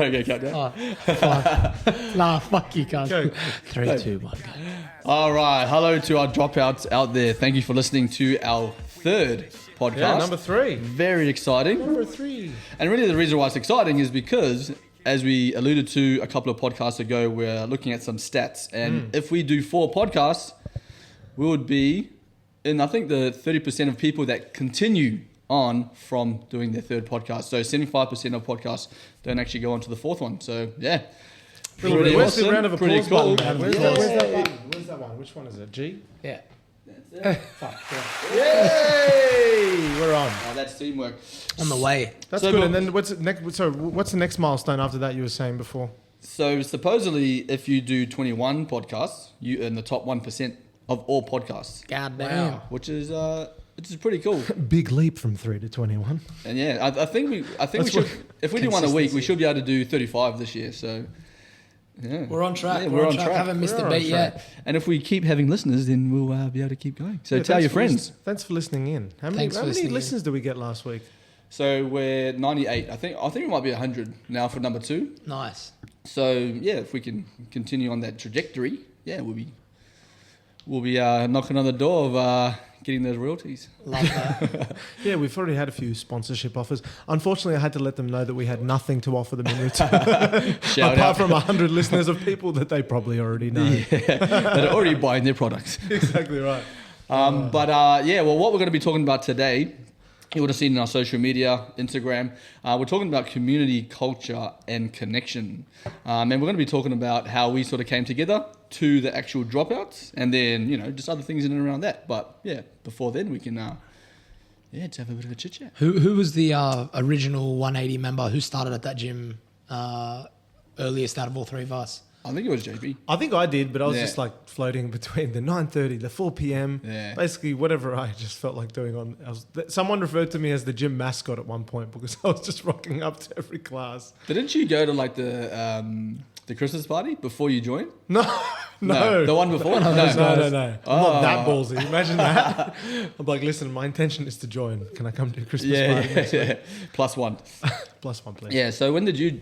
Okay, countdown. Oh, fuck. Nah, fuck you, guys. 3, 2, 1, go. All right. Hello to our dropouts out there. Thank you for listening to our third podcast. Yeah, number 3. Very exciting. Number 3. And really the reason why it's exciting is because, as we alluded to a couple of podcasts ago, we're looking at some stats. And if we do 4 podcasts, we would be in, I think, the 30% of people that continue on from doing their third podcast. So 75% of podcasts don't actually go on to the fourth one. So, yeah. Where's awesome, the round of pretty applause cool. button? Where's that button? Where's that one? Which one is it? G? Yeah. Fuck. Yay! We're on. Oh, that's teamwork. On the way. That's So, good. but- And then what's the next milestone after that you were saying before? So supposedly, if you do 21 podcasts, you earn the top 1% of all podcasts, God damn. Wow. which is pretty cool. Big leap from 3 to 21. And yeah, I think we That's should, what- if we do one a week, we should be able to do 35 this year. So yeah, We're on track. Yeah, we're on track. Haven't missed We're a on beat track. yet. And if we keep having listeners, then we'll be able to keep going. So Yeah, tell thanks your for friends. Thanks for listening in. How many listening in. listeners did we get last week? So we're 98. I think we might be 100 now for number 2. Nice. So yeah, if we can continue on that trajectory, yeah, we'll be knocking on the door of getting those royalties. Love that. Yeah, we've already had a few sponsorship offers. Unfortunately, I had to let them know that we had nothing to offer them in return, Shout apart out. from 100 listeners of people that they probably already know. Yeah, that are already buying their products. Exactly right. Yeah, well, what we're going to be talking about today, you would have seen in our social media, Instagram, we're talking about community, culture, and connection. And we're going to be talking about how we sort of came together to the actual dropouts, and then, just other things in and around that. But yeah, before then, we can, just have a bit of a chit chat. Who was the original 180 member who started at that gym earliest out of all 3 of us? I think it was JB. I think I did, but I was Yeah. just like floating between the 9:30, the 4 p.m. Yeah. Basically, whatever I just felt like doing someone referred to me as the gym mascot at one point because I was just rocking up to every class. Didn't you go to like the Christmas party before you joined? No. The one before? No. I'm not that Oh. ballsy. Imagine that. I'm like, listen, my intention is to join. Can I come to a Christmas party next week? +1. Plus 1, please. Yeah, so when did you...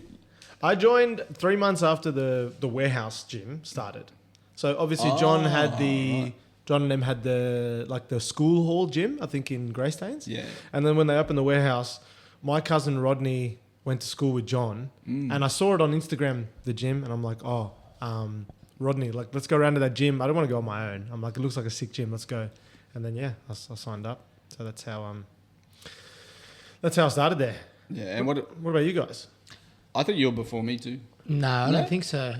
I joined 3 months after the warehouse gym started. So obviously John and them had the school hall gym, I think in Greystanes. Yeah. And then when they opened the warehouse, my cousin Rodney went to school with John, and I saw it on Instagram, the gym, and I'm like, Rodney, like, let's go around to that gym. I don't want to go on my own. I'm like, it looks like a sick gym. Let's go. And then I signed up. So that's how I started there. Yeah, and what about you guys? I think you were before me too. No, I don't think so.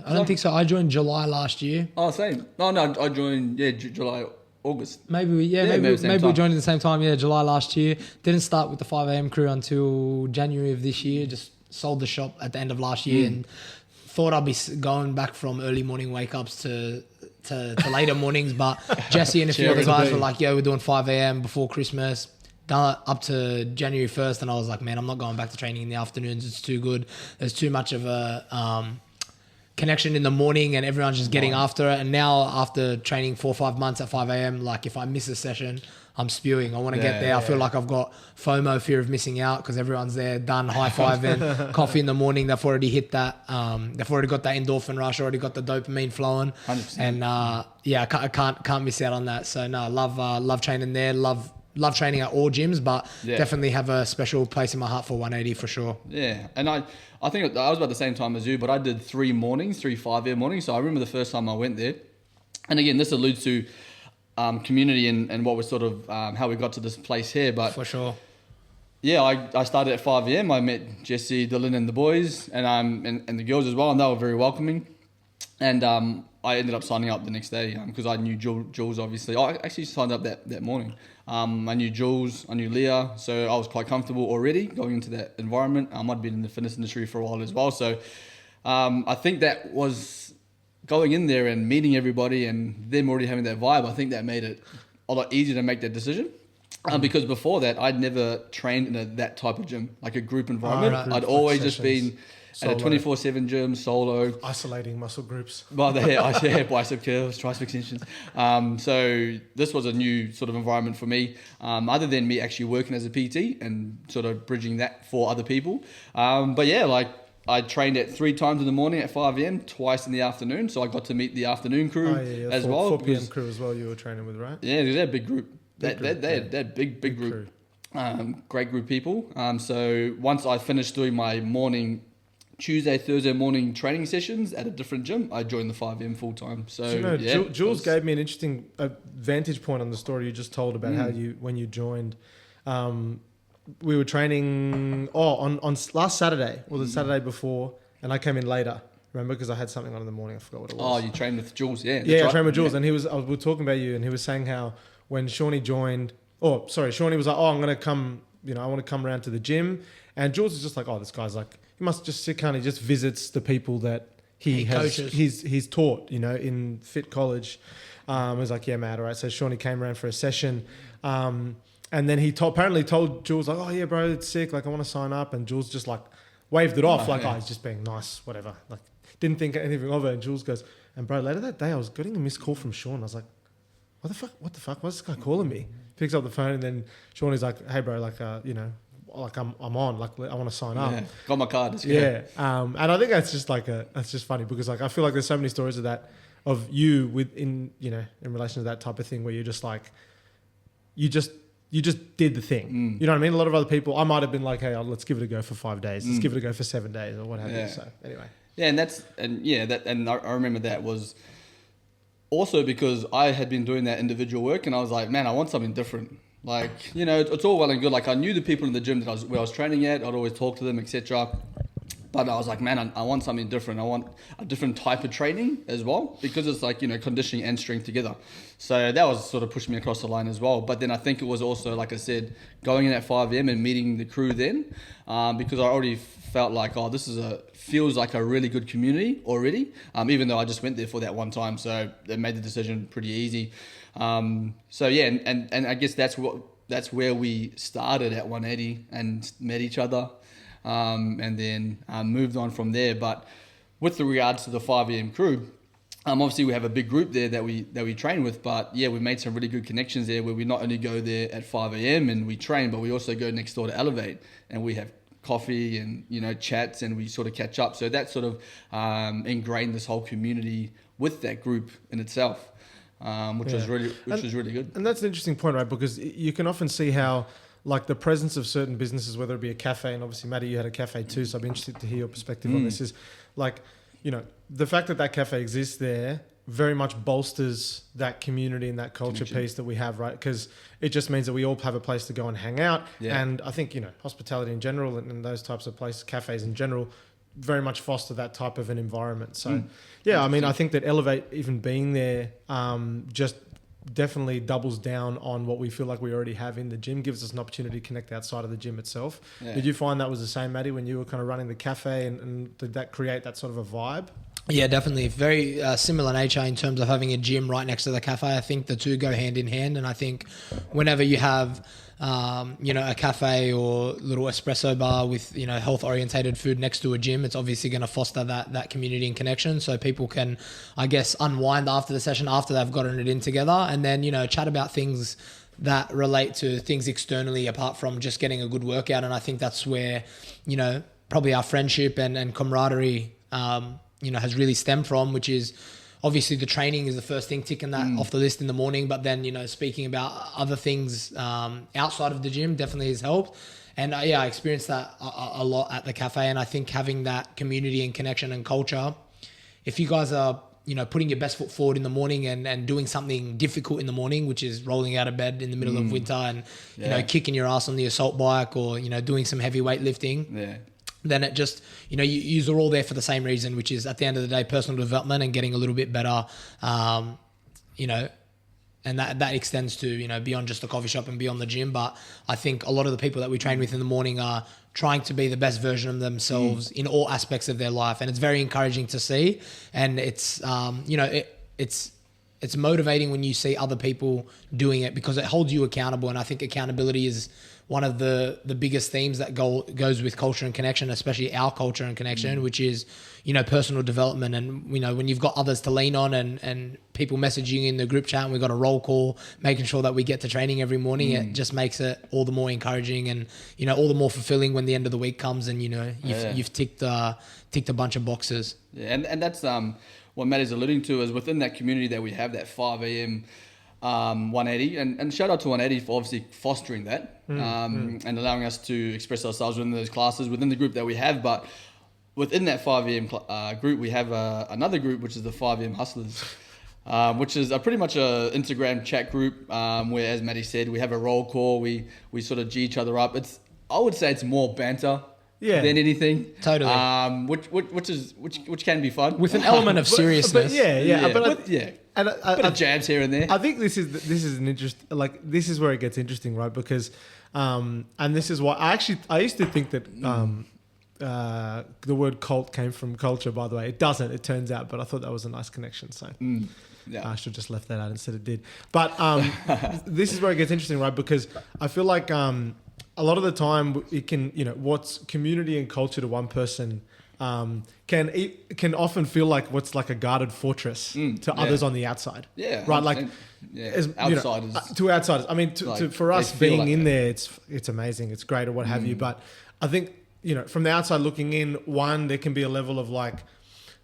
I joined July last year. Oh, same. No, I joined, July, August. Maybe we joined at the same time. Yeah, July last year. Didn't start with the 5 a.m. crew until January of this year. Just sold the shop at the end of last year and thought I'd be going back from early morning wake ups to later mornings. But Jesse and a few other guys were like, "Yo, we're doing 5 a.m. before Christmas." Done it up to January 1st, and I was like, man, I'm not going back to training in the afternoons. It's too good. There's too much of a connection in the morning, and everyone's just getting after it. And now, after training 4 or 5 months at 5 a.m., like if I miss a session, I'm spewing. I want to get there. I feel like I've got FOMO, fear of missing out, because everyone's there, done, high-fiving, coffee in the morning. They've already hit that. They've already got that endorphin rush, already got the dopamine flowing. 100%. And I can't miss out on that. So no, love training there. Love training at all gyms, but definitely have a special place in my heart for 180 for sure. Yeah, and I think I was about the same time as you, but I did 3 5 a.m. mornings. So I remember the first time I went there. And again, this alludes to community and what was sort of how we got to this place here. But For sure. yeah, I started at 5 a.m. I met Jesse, Dylan, and the boys, and the girls as well, and they were very welcoming. And I ended up signing up the next day because I knew Jules, obviously. I actually signed up that morning. I knew Jules, I knew Leah, so I was quite comfortable already going into that environment. I'd been in the fitness industry for a while as well. So I think that was going in there and meeting everybody and them already having that vibe. I think that made it a lot easier to make that decision. Because before that, I'd never trained in that type of gym, like a group environment. Right. I'd always just been at a 24/7 gym, solo. Isolating muscle groups. Well, bicep curls, tricep extensions. So this was a new sort of environment for me, other than me actually working as a PT and sort of bridging that for other people. But yeah, like I trained at 3 times in the morning at 5 a.m, twice in the afternoon. So I got to meet the afternoon crew as well. 4 p.m. crew as well. You were training with, right? Yeah, they're a big group. They're big group. Great group of people. So once I finished doing my morning, Tuesday, Thursday morning training sessions at a different gym, I joined the 5 a.m. full time. So Jules gave me an interesting vantage point on the story you just told about how when you joined. We were training on last Saturday or the Saturday before, and I came in later. Remember, because I had something on in the morning. I forgot what it was. Oh, you trained with Jules, yeah. Yeah, I trained with Jules, and we were talking about you, and he was saying how when Shawnee joined, Shawnee was like, I'm going to come, I want to come around to the gym, and Jules is just like, this guy's like, he must just sit kind of just visits the people that he's taught, in Fit College. I was like, yeah, mate, all right. So Shawnee came around for a session, and then he apparently told Jules like, oh yeah, bro, it's sick. Like I want to sign up, and Jules just like waved it off, he's just being nice, whatever. Like didn't think anything of it. And Jules goes, and bro, later that day I was getting a missed call from Sean. I was like, what the fuck? What's this guy calling me? Picks up the phone, and then Sean is like, hey bro, like like I'm on, like I want to sign up. Got my card. Yeah. And I think that's just that's just funny because like I feel like there's so many stories of that, of you in relation to that type of thing where you're just like, you just did the thing. You know what I mean? A lot of other people, I might have been like, hey, let's give it a go for 5 days. Let's give it a go for 7 days or what have you. So anyway. Yeah, and I remember that was also because I had been doing that individual work, and I was like, man, I want something different. Like, it's all well and good. Like I knew the people in the gym where I was training at. I'd always talk to them, etc. But I was like, man, I want something different. I want a different type of training as well, because it's like, conditioning and strength together. So that was sort of pushing me across the line as well. But then I think it was also, like I said, going in at 5 a.m. and meeting the crew then, because I already felt like, this feels like a really good community already, even though I just went there for that one time. So they made the decision pretty easy. So yeah, and I guess that's where we started at 180 and met each other. And then moved on from there. But with regards to the 5 a.m. crew, obviously we have a big group there that we train with. But yeah, we made some really good connections there where we not only go there at 5 a.m. and we train, but we also go next door to Elevate and we have coffee and chats and we sort of catch up. So that sort of ingrained this whole community with that group in itself, which was really good. And that's an interesting point, right? Because you can often see how, like, the presence of certain businesses, whether it be a cafe, and obviously Matty, you had a cafe too, so I'd be interested to hear your perspective on this, is like, the fact that cafe exists there very much bolsters that community and that culture piece that we have, right? Because it just means that we all have a place to go and hang out. Yeah. And I think, hospitality in general and those types of places, cafes in general, very much foster that type of an environment. So, I mean, I think that Elevate even being there just definitely doubles down on what we feel like we already have in the gym, gives us an opportunity to connect outside of the gym itself. Yeah. Did you find that was the same, Matty, when you were kind of running the cafe, and did that create that sort of a vibe? Yeah, definitely. Very similar nature in terms of having a gym right next to the cafe. I think the two go hand in hand, and I think whenever you have a cafe or little espresso bar with health orientated food next to a gym, it's obviously going to foster that community and connection, so people can, I guess, unwind after the session, after they've gotten it in together, and then chat about things that relate to things externally apart from just getting a good workout. And I think that's where probably our friendship and camaraderie has really stemmed from, which is obviously the training is the first thing, ticking that off the list in the morning. But then, speaking about other things outside of the gym definitely has helped. And I experienced that a lot at the cafe. And I think having that community and connection and culture, if you guys are, putting your best foot forward in the morning and doing something difficult in the morning, which is rolling out of bed in the middle of winter and, kicking your ass on the assault bike or, doing some heavy weightlifting. Then it just, you are all there for the same reason, which is at the end of the day, personal development and getting a little bit better, and that extends to, beyond just the coffee shop and beyond the gym. But I think a lot of the people that we train with in the morning are trying to be the best version of themselves in all aspects of their life. And it's very encouraging to see. And it's, it's motivating when you see other people doing it because it holds you accountable. And I think accountability is one of the biggest themes that goes with culture and connection, especially our culture and connection, which is, you know, personal development. And, you know, when you've got others to lean on and people messaging in the group chat and we've got a roll call, making sure that we get to training every morning, it just makes it all the more encouraging and, you know, all the more fulfilling when the end of the week comes and, you know, you've ticked a bunch of boxes. Yeah, and that's what Matt is alluding to, is within that community that we have, that 5 a.m. 180, and shout out to 180 for obviously fostering that and allowing us to express ourselves within those classes, within the group that we have. But within that 5 a.m. Group, we have another group, which is the 5 a.m. Hustlers, which is pretty much a Instagram chat group where, as Matty said, we have a roll call, we sort of G each other up. I would say it's more banter than anything. Totally. Which can be fun. With an element of seriousness. And bit of jabs here and there. I think this is an this is where it gets interesting, right? Because and this is why I used to think that the word cult came from culture, by the way. It doesn't, it turns out, but I thought that was a nice connection. So I should have just left that out instead it did. But this is where it gets interesting, right? Because I feel like a lot of the time it can, you know, what's community and culture to one person can often feel like what's like a guarded fortress to others on the outside. Yeah. Right. Like as outsiders. To outsiders. I mean, for us being like in there, it's amazing. It's great or what have you. But I think, you know, from the outside looking in, there can be a level of like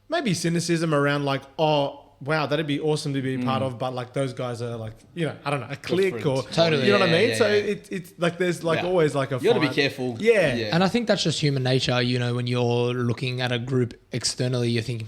maybe cynicism around like, oh, wow, that'd be awesome to be a part of, but like those guys are like, you know, I don't know, a clique or totally, you know what I mean? So it's like there's like always like a you got to be careful. Yeah. And I think that's just human nature, you know, when you're looking at a group externally, you think,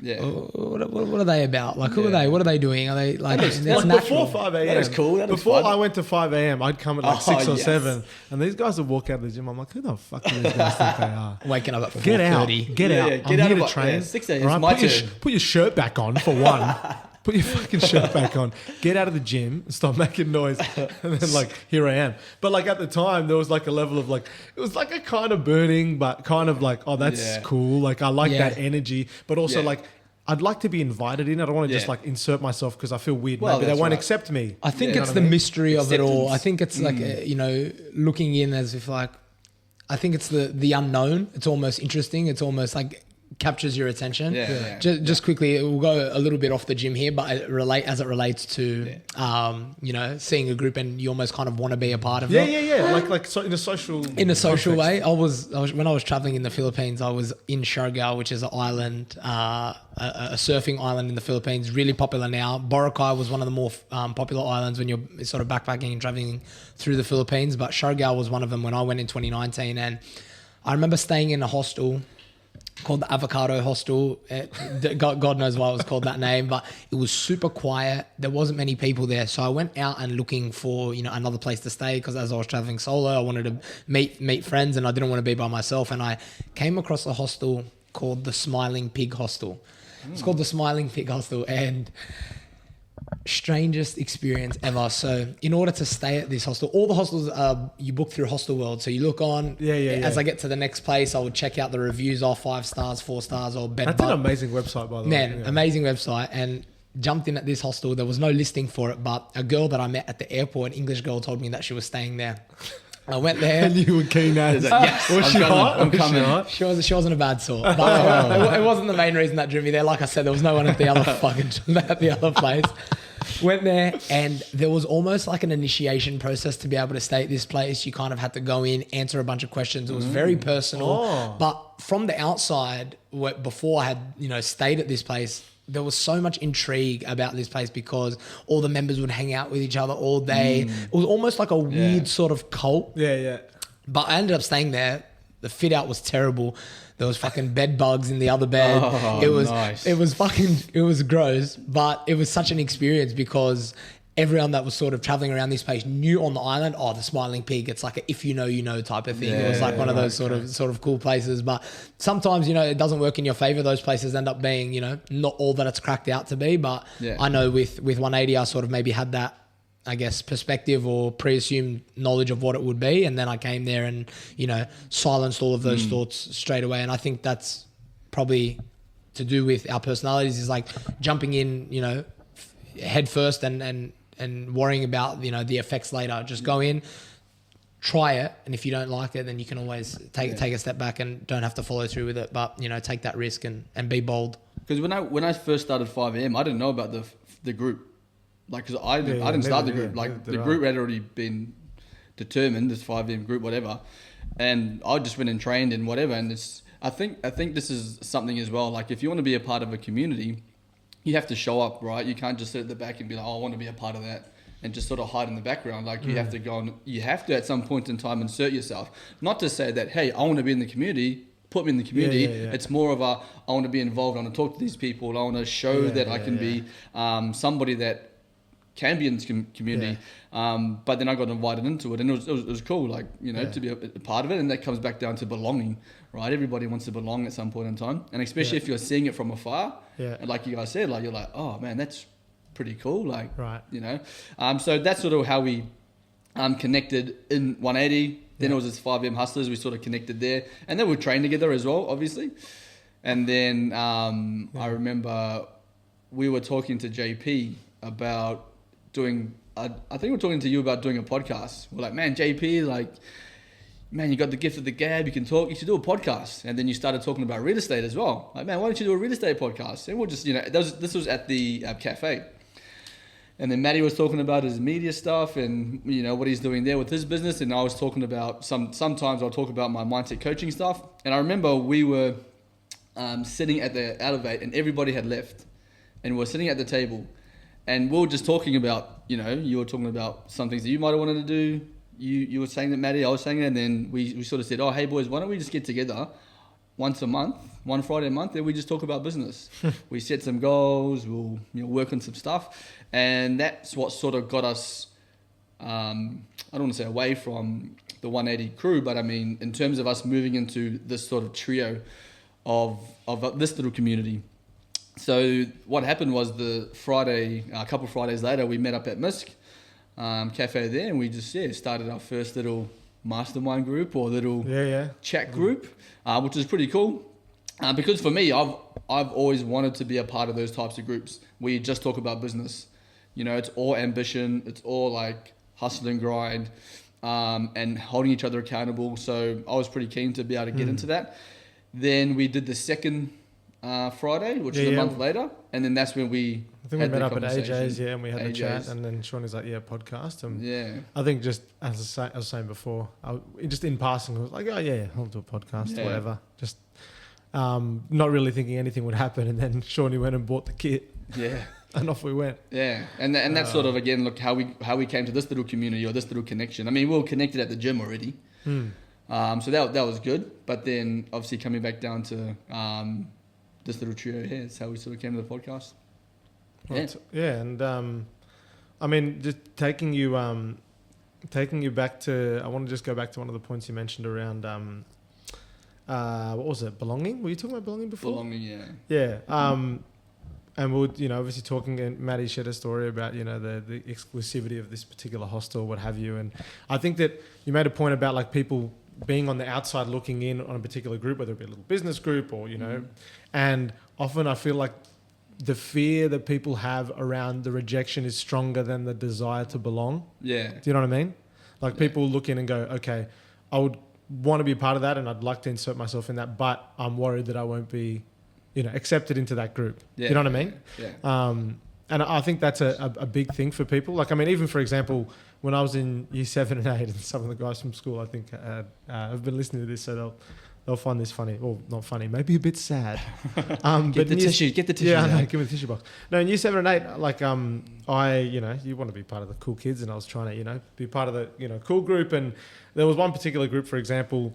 what are they about? Like, who are they? What are they doing? Are they like, that's natural. Before 5 a.m. That is cool. Before I went to 5 a.m., I'd come at like 6 or 7, and these guys would walk out of the gym. I'm like, who the fuck do these guys think they are? Waking up at 4:30. Get out. Get out. I'm here to train. 6 a.m. Right? My turn. Put your shirt back on for one. Put your fucking shirt back on. Get out of the gym and stop making noise. And then like, here I am. But like at the time, there was like a level of like, it was like a kind of burning, but kind of like, oh, that's cool. Like I like that energy, but also like, I'd like to be invited in. I don't want to just like insert myself because I feel weird. Well, maybe they won't accept me. I think it's the mystery of it all. I think it's like, you know, looking in as if like, I think it's the unknown. It's almost interesting. It's almost like captures your attention. Just quickly, we'll go a little bit off the gym here, but it relates to you know, seeing a group and you almost kind of want to be a part of it. Like so in a social way. I was when I was traveling in the Philippines, I was in Siargao, which is an island, a surfing island in the Philippines, really popular now. Boracay was one of the more popular islands when you're sort of backpacking and traveling through the Philippines, but Siargao was one of them when I went in 2019. And I remember staying in a hostel called the Avocado Hostel. God knows why it was called that name, but it was super quiet. There wasn't many people there. So I went out and looking for, you know, another place to stay because as I was traveling solo, I wanted to meet friends and I didn't want to be by myself. And I came across a hostel called the Smiling Pig Hostel. It's called the Smiling Pig Hostel, and strangest experience ever. So in order to stay at this hostel, all the hostels you book through Hostel World. So you look on, as I get to the next place, I would check out the reviews, 5 stars, 4 stars, or bed. That's an amazing website, by the way. Amazing website. And jumped in at this hostel. There was no listing for it, but a girl that I met at the airport, an English girl, told me that she was staying there. I went there. And you were keen as. Yes, was she hot? I'm coming. She wasn't a bad sort. But it wasn't the main reason that drew me there. Like I said, there was no one at the other place. Went there and there was almost like an initiation process to be able to stay at this place. You kind of had to go in, answer a bunch of questions. It was very personal. But from the outside, before I had, you know, stayed at this place, there was so much intrigue about this place because all the members would hang out with each other all day. It was almost like a weird sort of cult. But I ended up staying there. The fit out was terrible. There was fucking bed bugs in the other bed. It was gross, but it was such an experience because everyone that was sort of traveling around this place knew on the island, the Smiling Pig, it's like a if you know, you know type of thing. It was like one of those sort of cool places. But sometimes, you know, it doesn't work in your favor. Those places end up being, you know, not all that it's cracked out to be. But I know with 180, I sort of maybe had that, I guess, perspective or pre-assumed knowledge of what it would be. And then I came there and, you know, silenced all of those thoughts straight away. And I think that's probably to do with our personalities, is like jumping in, you know, head first and worrying about, you know, the effects later. Just go in, try it, and if you don't like it, then you can always take a step back and don't have to follow through with it. But take that risk and be bold. Because when I first started 5am, I didn't know about the group, like because I didn't start the group. Like the group had already been determined, this 5am group, whatever, and I just went and trained and whatever. And I think this is something as well. Like if you want to be a part of a community, you have to show up, right? You can't just sit at the back and be like, oh, I want to be a part of that, and just sort of hide in the background. Like you have to go and you have to at some point in time insert yourself. Not to say that, hey, I want to be in the community, put me in the community. It's more of I want to be involved. I want to talk to these people. I want to show that I can be somebody that can be in this community. But then I got invited into it, and it was cool, like, to be a part of it. And that comes back down to belonging, right? Everybody wants to belong at some point in time. And especially if you're seeing it from afar, and like you guys said, like, you're like, oh man, that's pretty cool. Like, so that's sort of how we connected in 180. Then it was this 5M Hustlers. We sort of connected there, and then we trained together as well, obviously. And then I remember we were talking to JP about doing. I think we're talking to you about doing a podcast. We're like, man, JP, like, man, you got the gift of the gab. You can talk. You should do a podcast. And then you started talking about real estate as well. Like, man, why don't you do a real estate podcast? And we'll just, this was at the cafe. And then Matty was talking about his media stuff and, what he's doing there with his business. And I was talking about sometimes I'll talk about my mindset coaching stuff. And I remember we were sitting at the Elevate and everybody had left. And we were sitting at the table. And we were just talking about, you were talking about some things that you might have wanted to do. You were saying that, Matty, I was saying it. And then we sort of said, oh, hey, boys, why don't we just get together once a month, one Friday a month, and we just talk about business. We set some goals, we'll work on some stuff. And that's what sort of got us, I don't want to say away from the 180 crew, but I mean, in terms of us moving into this sort of trio of this little community. So what happened was a couple of Fridays later, we met up at Misk Cafe there, and we just started our first little mastermind group or little chat group, which is pretty cool. Because for me, I've always wanted to be a part of those types of groups where you just talk about business. It's all ambition, it's all like hustle and grind, and holding each other accountable. So I was pretty keen to be able to get into that. Then we did the second Friday, which is a month later, and then that's when we met up at AJ's, and we had the chat, and then Sean is like, podcast, and I think just as I was saying before, just in passing, I was like, oh yeah, I'll do a podcast, whatever, just not really thinking anything would happen, and then Shawnee went and bought the kit, and off we went, and that's sort of again, look how we came to this little community or this little connection. I mean, we were connected at the gym already, so that was good, but then obviously coming back down to this little trio here is how we sort of came to the podcast. And I mean, just taking you back to, I want to just go back to one of the points you mentioned around what was it, belonging? Were you talking about belonging before? Belonging, and we're obviously talking, and Maddie shared a story about the exclusivity of this particular hostel, what have you, and I think that you made a point about like people being on the outside looking in on a particular group, whether it be a little business group or and often I feel like the fear that people have around the rejection is stronger than the desire to belong. Yeah. Do you know what I mean? Like people look in and go, okay, I would want to be a part of that and I'd like to insert myself in that, but I'm worried that I won't be, accepted into that group. Yeah. You know what I mean? Yeah. And I think that's a big thing for people. Like, I mean, even for example, when I was in year 7 and 8, and some of the guys from school, I think, have been listening to this, so they'll find this funny. Well, not funny, maybe a bit sad. Get the tissue. Yeah, no, give me the tissue box. No, in year 7 and 8, like, you want to be part of the cool kids, and I was trying to, be part of the, cool group. And there was one particular group, for example,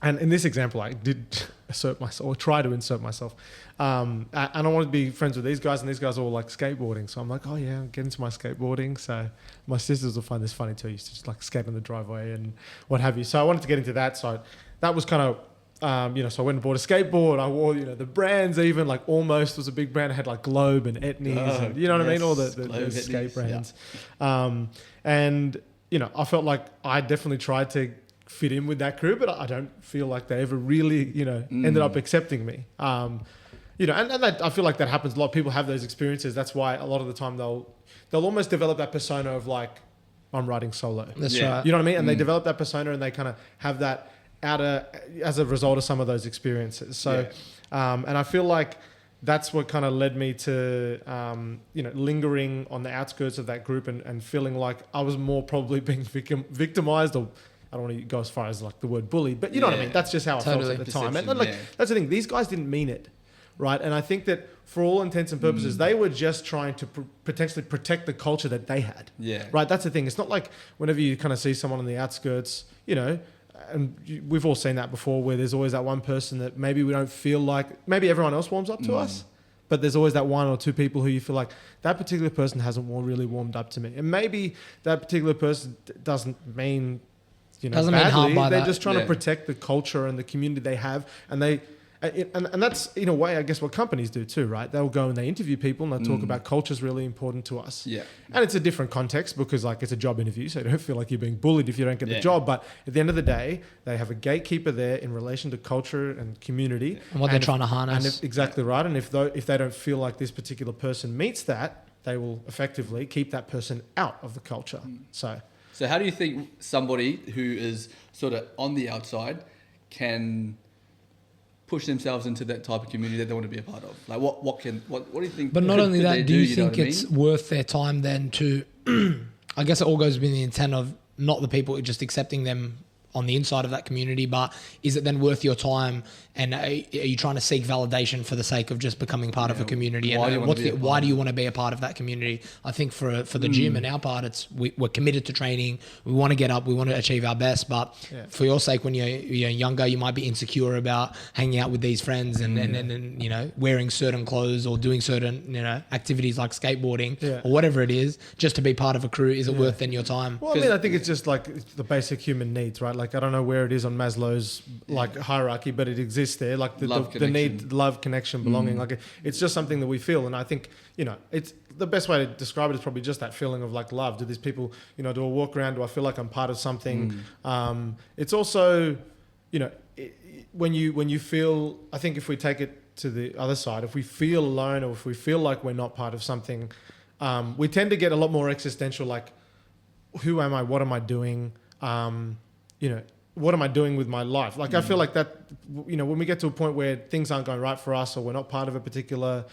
and in this example, I did assert myself, or try to insert myself. And I wanted to be friends with these guys, and these guys are all like skateboarding. So I'm like, oh yeah, I'm getting into my skateboarding. So my sisters will find this funny too. I used to just like skate on the driveway and what have you. So I wanted to get into that. So that was kind of, so I went and bought a skateboard. I wore, the brands even, like Almost was a big brand. I had like Globe and Etnies, and, you know what I mean? All the skate brands. Yeah. And, I felt like I definitely tried to fit in with that crew, but I don't feel like they ever really, ended up accepting me. And that, I feel like that happens a lot. People have those experiences. That's why a lot of the time they'll almost develop that persona of like, I'm riding solo. That's Yeah. right. You know what I mean? And they develop that persona and they kind of have that outer as a result of some of those experiences. So, and I feel like that's what kind of led me to, lingering on the outskirts of that group and feeling like I was more probably being victimized, or I don't want to go as far as like the word bullied, but you know what I mean? That's just how I felt at the time. And like, that's the thing. These guys didn't mean it. Right. And I think that for all intents and purposes, they were just trying to potentially protect the culture that they had. Yeah. Right. That's the thing. It's not like whenever you kind of see someone on the outskirts, and we've all seen that before, where there's always that one person that maybe we don't feel like, maybe everyone else warms up to us, but there's always that one or two people who you feel like that particular person hasn't really warmed up to me. And maybe that particular person doesn't mean, Doesn't mean harm badly. by They're that. just trying to protect the culture and the community they have. And that's, in a way, I guess what companies do too, right? They'll go and they interview people and they'll talk about culture's really important to us. Yeah. And it's a different context because like it's a job interview, so you don't feel like you're being bullied if you don't get the job. But at the end of the day, they have a gatekeeper there in relation to culture and community. And what they're trying to harness. Exactly right. And if they don't feel like this particular person meets that, they will effectively keep that person out of the culture. So how do you think somebody who is sort of on the outside can push themselves into that type of community that they want to be a part of? Like what do you think? But not only that, do you think know what I it's mean? worth their time then to, I guess it all goes with the intent of not the people just accepting them on the inside of that community, but is it then worth your time? And are you trying to seek validation for the sake of just becoming part of a community? Why Why do you want to be a part of that community? I think for the gym and our part, it's we're committed to training. We want to get up. We want to achieve our best. But for your sake, when you're younger, you might be insecure about hanging out with these friends and wearing certain clothes or doing certain activities like skateboarding or whatever it is, just to be part of a crew. Is it worth then your time? Well, I think it's just like the basic human needs, right? Like I don't know where it is on Maslow's like hierarchy, but it exists there. Like the need, love, connection, belonging. Like it's just something that we feel, and I think it's the best way to describe it is probably just that feeling of like love. Do these people, do I walk around? Do I feel like I'm part of something? It's also, when you feel. I think if we take it to the other side, if we feel alone or if we feel like we're not part of something, we tend to get a lot more existential. Like, who am I? What am I doing? What am I doing with my life? Like, I feel like that, when we get to a point where things aren't going right for us or we're not part of a particular,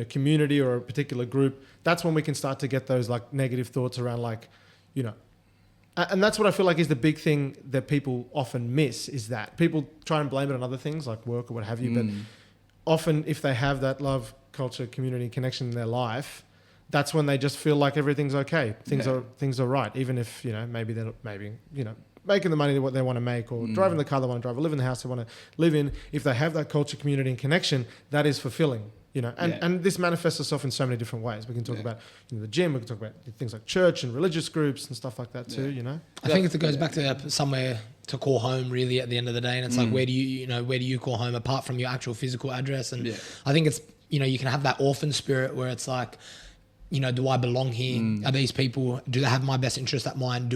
community or a particular group, that's when we can start to get those like negative thoughts around like, and that's what I feel like is the big thing that people often miss is that people try and blame it on other things like work or what have you. But often if they have that love, culture, community, connection in their life, that's when they just feel like everything's okay. Things are right. Even if, maybe they're making the money that they want to make or driving the car they want to drive or live in the house they want to live in. If they have that culture, community and connection, that is fulfilling, and this manifests itself in so many different ways. We can talk about the gym, we can talk about things like church and religious groups and stuff like that too, I think it goes back to somewhere to call home really at the end of the day. And it's like, where do you call home apart from your actual physical address? And I think it's, you can have that orphan spirit where it's like, do I belong here? Are these people, do they have my best interest at mind?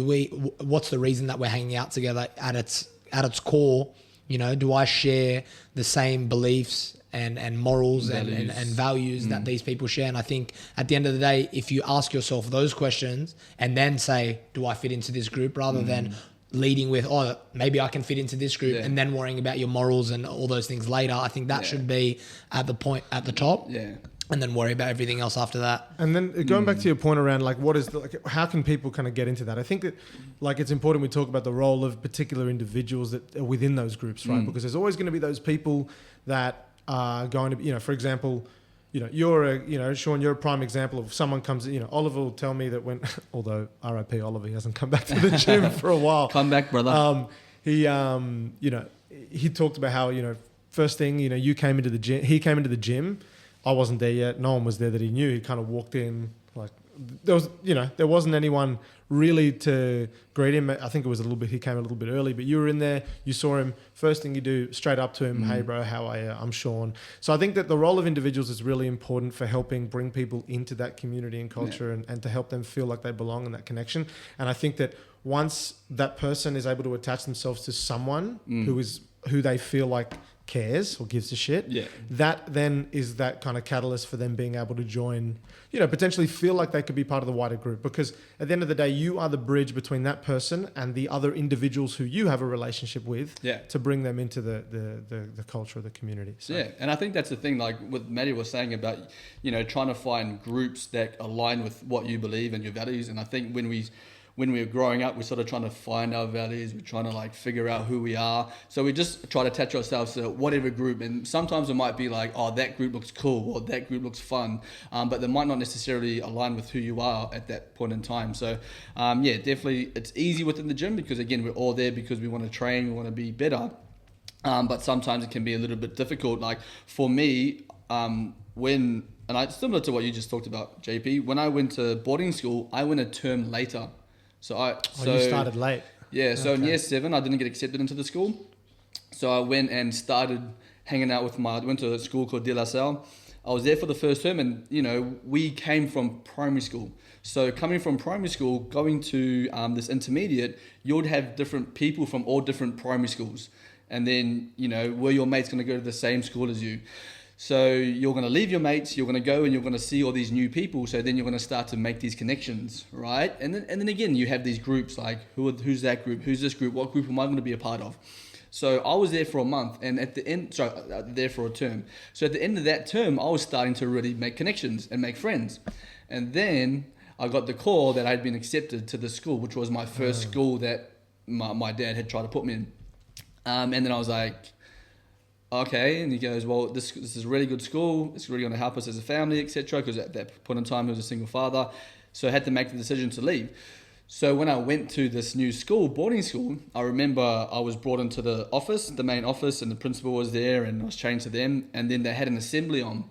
What's the reason that we're hanging out together at its core? Do I share the same beliefs and morals and values that these people share? And I think at the end of the day, if you ask yourself those questions and then say, do I fit into this group, rather than leading with, maybe I can fit into this group and then worrying about your morals and all those things later, I think that should be at the top. Yeah. And then worry about everything else after that. And then going back to your point around like how can people kind of get into that? I think that like it's important we talk about the role of particular individuals that are within those groups, right? Because there's always going to be those people that are going to be, for example, Sean, you're a prime example of someone comes, Oliver will tell me that when, although RIP Oliver, he hasn't come back to the gym for a while. Come back, brother. He talked about how, first thing, you came into the gym, he came into the gym. I wasn't there yet. No one was there that he knew. He kind of walked in like there wasn't anyone really to greet him. I think it was he came a little bit early, but you were in there, you saw him. First thing you do, straight up to him, hey bro, how are you? I'm Sean. So I think that the role of individuals is really important for helping bring people into that community and culture and to help them feel like they belong in that connection. And I think that once that person is able to attach themselves to someone who they feel like cares or gives a shit. Yeah. That then is that kind of catalyst for them being able to join, you know, potentially feel like they could be part of the wider group, because at the end of the day, you are the bridge between that person and the other individuals who you have a relationship with, to bring them into the culture of the community. So. Yeah, and I think that's the thing, like what Maddie was saying about, you know, trying to find groups that align with what you believe and your values. And I think when we're growing up, we're sort of trying to find our values. We're trying to like figure out who we are. So we just try to attach ourselves to whatever group. And sometimes it might be like, oh, that group looks cool or that group looks fun. But they might not necessarily align with who you are at that point in time. So yeah, definitely it's easy within the gym because again, we're all there because we want to train, we want to be better. But sometimes it can be a little bit difficult. Like for me, similar to what you just talked about, JP, when I went to boarding school, I went a term later. So you started late. Yeah, so in year 7, I didn't get accepted into the school. So I went and started hanging out I went to a school called De La Salle. I was there for the first term and, you know, we came from primary school. So coming from primary school, going to this intermediate, you would have different people from all different primary schools. And then, you know, were your mates going to go to the same school as you? So you're going to leave your mates, you're going to go and you're going to see all these new people. So then you're going to start to make these connections, right? And then again, you have these groups like, who's that group? Who's this group? What group am I going to be a part of? So I was there for a month and at the end, there for a term. So at the end of that term, I was starting to really make connections and make friends. And then I got the call that I'd been accepted to the school, which was my first school that my dad had tried to put me in. And then I was like, okay, and he goes, well, this is a really good school. It's really going to help us as a family, etc. Because at that point in time, he was a single father. So I had to make the decision to leave. So when I went to this new school, boarding school, I remember I was brought into the office, the main office, and the principal was there and I was trained to them. And then they had an assembly on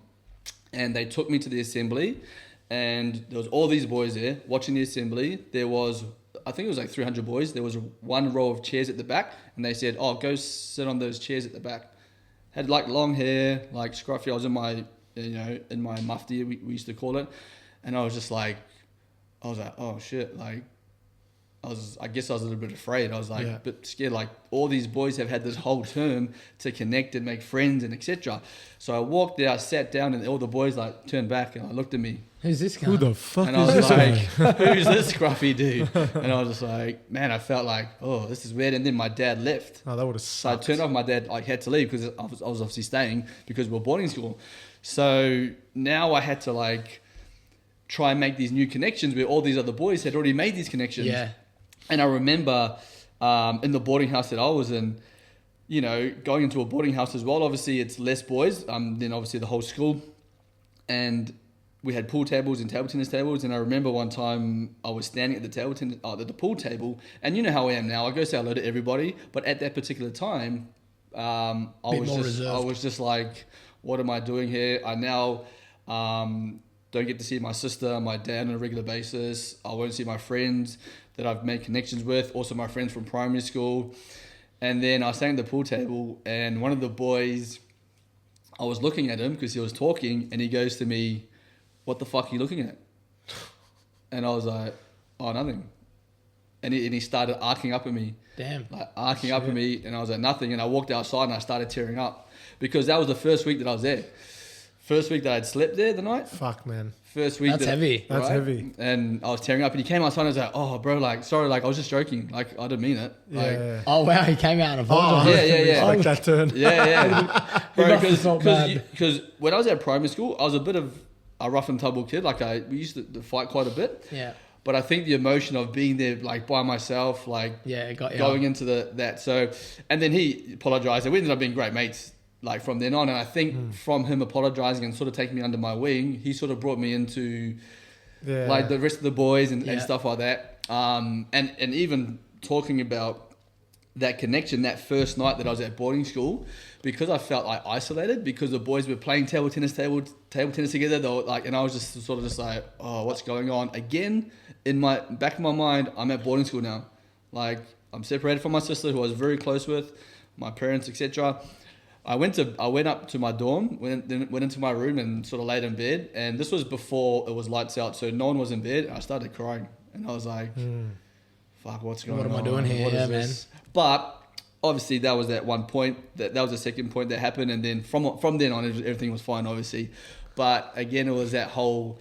and they took me to the assembly and there was all these boys there watching the assembly. There was, I think it was like 300 boys. There was one row of chairs at the back and they said, oh, go sit on those chairs at the back. Had like long hair, like scruffy. I was in my, in my mufti, we used to call it. And I was like, oh shit. Like, I guess I was a little bit afraid. I was like a bit scared. Like all these boys have had this whole term to connect and make friends and etc. So I walked there, I sat down and all the boys like turned back and I looked at me. Who's this guy? Who the fuck and is this? And I was like, who's this scruffy dude? And I was just like, man, I felt like, oh, this is weird. And then my dad left. Oh, that would have sucked. So I turned off. My dad had to leave because I was obviously staying because we were boarding school. So now I had to like try and make these new connections where all these other boys had already made these connections. Yeah. And I remember in the boarding house that I was in, going into a boarding house as well. Obviously, it's less boys than obviously the whole school. And we had pool tables and table tennis tables. And I remember one time I was standing at the pool table. And you know how I am now. I go say hello to everybody. But at that particular time, I was just like, what am I doing here? I now don't get to see my sister, my dad on a regular basis. I won't see my friends that I've made connections with. Also my friends from primary school. And then I sat at the pool table and one of the boys, I was looking at him because he was talking and he goes to me, what the fuck are you looking at? And I was like, oh, nothing. And he started arcing up at me. Damn. Like arcing up at me and I was like, nothing. And I walked outside and I started tearing up because that was the first week that I was there. First week that I'd slept there the night. Fuck, man. First week. That's heavy. That's heavy. And I was tearing up and he came outside and I was like, oh, bro, like, sorry, like, I was just joking. Like, I didn't mean it. Yeah. Oh, wow. He came out and apologized. Yeah. Like that turn. Yeah. Bro, because when I was at primary school, I was a bit of a rough and tumble kid. Like, we used to fight quite a bit. Yeah. But I think the emotion of being there, like, by myself, like, it got going into that. So, and then he apologized and we ended up being great mates. Like from then on, and I think from him apologizing and sort of taking me under my wing, he sort of brought me into like the rest of the boys and stuff like that. And even talking about that connection, that first night that I was at boarding school, because I felt like isolated because the boys were playing table tennis together. They were like, and I was just sort of just like, oh, what's going on? Again, in my back of my mind, I'm at boarding school now. Like I'm separated from my sister, who I was very close with, my parents, etc. I went up to my dorm, went into my room and sort of laid in bed. And this was before it was lights out, so no one was in bed. And I started crying, and I was like, "Fuck, what's going on? What am I doing here, What is man?" this? But obviously that was that one point, that was the second point that happened, and then from then on everything was fine, obviously. But again, it was that whole,